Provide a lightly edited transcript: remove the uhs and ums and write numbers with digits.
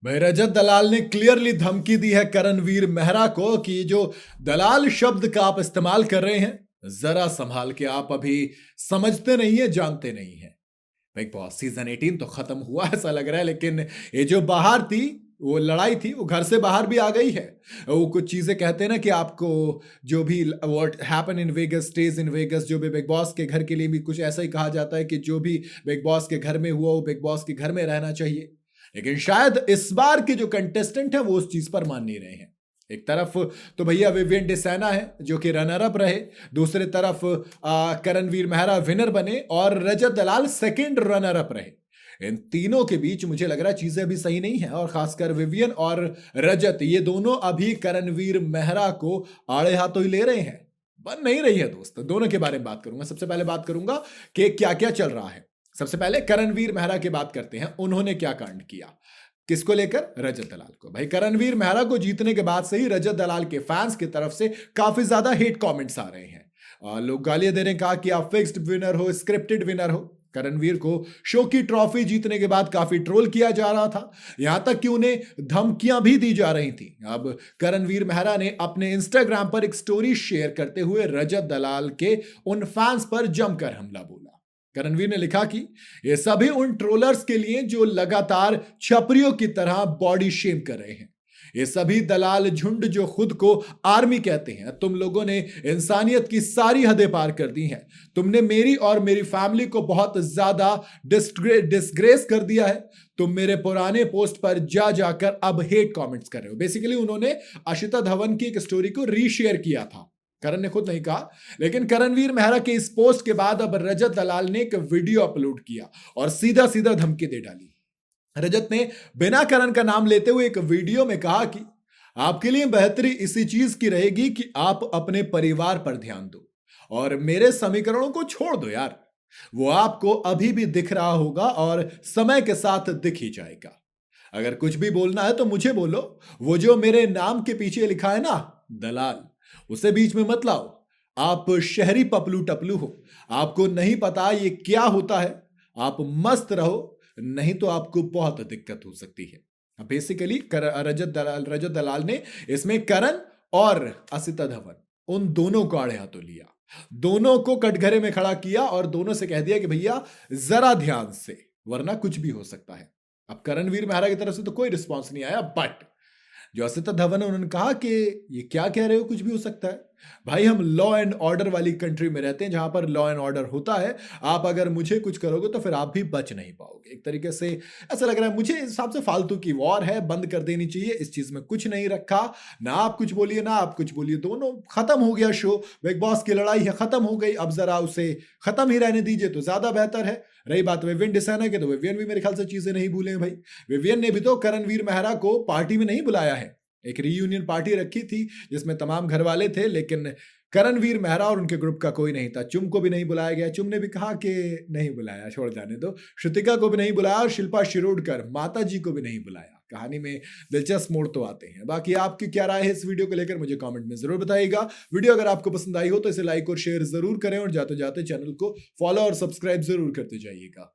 भाई रजत दलाल ने क्लियरली धमकी दी है करणवीर मेहरा को कि जो दलाल शब्द का आप इस्तेमाल कर रहे हैं, जरा संभाल के, आप अभी समझते नहीं है, जानते नहीं है। बिग बॉस सीजन 18 तो खत्म हुआ ऐसा लग रहा है, लेकिन ये जो बाहर थी, वो लड़ाई थी, वो घर से बाहर भी आ गई है। वो कुछ चीजें कहते हैं ना कि आपको जो भी what happen in Vegas stage in Vegas, जो भी बिग बॉस के घर के लिए भी कुछ ऐसा ही कहा जाता है कि जो भी बिग बॉस के घर में हुआ वो बिग बॉस के घर में रहना चाहिए। लेकिन शायद इस बार के जो कंटेस्टेंट है वो उस चीज पर मान नहीं रहे हैं। एक तरफ तो भैया विवियन डिसैना है जो कि रनर अप रहे, दूसरे तरफ करणवीर मेहरा विनर बने और रजत दलाल सेकंड रनर अप रहे। इन तीनों के बीच मुझे लग रहा है चीजें अभी सही नहीं है, और खासकर विवियन और रजत, ये दोनों अभी करणवीर मेहरा को आड़े हाथों ही ले रहे हैं। बन नहीं रही है दोस्त। दोनों के बारे में बात करूंगा। सबसे पहले बात करूंगा कि क्या क्या चल रहा है। सबसे पहले करणवीर मेहरा की बात करते हैं, उन्होंने क्या कांड किया। किसको लेकर? रजत दलाल को। भाई करणवीर मेहरा को जीतने के बाद से ही रजत दलाल के फैंस की तरफ से काफी ज्यादा हेट कमेंट्स आ रहे हैं, और लोग गालियां दे रहे हैं, कहा कि आप फिक्स्ड विनर हो, स्क्रिप्टेड विनर हो। करणवीर को शो की ट्रॉफी जीतने के बाद काफी ट्रोल किया जा रहा था, यहां तक कि उन्हें धमकियां भी दी जा रही थी। अब करणवीर मेहरा ने अपने इंस्टाग्राम पर एक स्टोरी शेयर करते हुए रजत दलाल के उन फैंस पर जमकर हमला बोला। करणवीर ने लिखा कि ये सभी उन ट्रोलर्स के लिए जो लगातार छपरियों की तरह बॉडी शेम कर रहे हैं। ये सभी दलाल झुंड जो खुद को आर्मी कहते हैं, तुम लोगों ने इंसानियत की सारी हदें पार कर दी हैं। तुमने मेरी और मेरी फैमिली को बहुत ज्यादा डिस्ग्रेस कर दिया है। तुम मेरे पुराने पोस्ट पर जा जाकर अब हेट कमेंट्स कर रहे हो। बेसिकली उन्होंने अशिता धवन की एक स्टोरी को रीशेयर किया था, करण ने खुद नहीं कहा, लेकिन करणवीर मेहरा के इस पोस्ट के बाद अब रजत दलाल ने एक वीडियो अपलोड किया और सीधा सीधा धमकी दे डाली। रजत ने बिना करण का नाम लेते हुए एक वीडियो में कहा कि आपके लिए बेहतरी इसी चीज की रहेगी कि आप अपने परिवार पर ध्यान दो और मेरे समीकरणों को छोड़ दो यार। वो आपको अभी भी दिख रहा होगा और समय के साथ दिख ही जाएगा। अगर कुछ भी बोलना है तो मुझे बोलो। वो जो मेरे नाम के पीछे लिखा है ना, दलाल, उसे बीच में मत लाओ। आप शहरी पपलू टपलू हो, आपको नहीं पता ये क्या होता है। आप मस्त रहो, नहीं तो आपको बहुत दिक्कत हो सकती है। बेसिकली रजत दलाल ने इसमें करण और असिता धवन, उन दोनों को आड़े हाथों लिया, दोनों को कटघरे में खड़ा किया और दोनों से कह दिया कि भैया जरा ध्यान से, वरना कुछ भी हो सकता है। अब करणवीर मेहरा की तरफ से तो कोई रिस्पॉन्स नहीं आया, बट जो असिता धवन है उन्होंने कहा कि ये क्या कह रहे हो, कुछ भी हो सकता है। भाई हम लॉ एंड ऑर्डर वाली कंट्री में रहते हैं जहां पर लॉ एंड ऑर्डर होता है। आप अगर मुझे कुछ करोगे तो फिर आप भी बच नहीं पाओगे। एक तरीके से ऐसा लग रहा है मुझे, इस हिसाब से फालतू की वॉर है, बंद कर देनी चाहिए। इस चीज में कुछ नहीं रखा, ना आप कुछ बोलिए ना आप कुछ बोलिए, दोनों खत्म हो गया शो। बिग बॉस की लड़ाई है, खत्म हो गई, अब जरा उसे खत्म ही रहने दीजिए तो ज्यादा बेहतर है। रही बात विवियन डिसैना की, तो विवियन भी मेरे ख्याल से चीजें नहीं भूले भाई। विवियन ने भी तो करणवीर मेहरा को पार्टी में नहीं बुलाया है। एक रीयूनियन पार्टी रखी थी जिसमें तमाम घर वाले थे, लेकिन करणवीर मेहरा और उनके ग्रुप का कोई नहीं था। चुम को भी नहीं बुलाया गया, चुम ने भी कहा कि नहीं बुलाया, छोड़ जाने दो। श्रुतिका को भी नहीं बुलाया और शिल्पा शिरोडकर माता जी को भी नहीं बुलाया। कहानी में दिलचस्प मोड़ तो आते हैं। बाकी आपकी क्या राय है इस वीडियो को लेकर मुझे कमेंट में जरूर बताइएगा। वीडियो अगर आपको पसंद आई हो तो इसे लाइक और शेयर जरूर करें, और जाते जाते चैनल को फॉलो और सब्सक्राइब जरूर करते जाइएगा।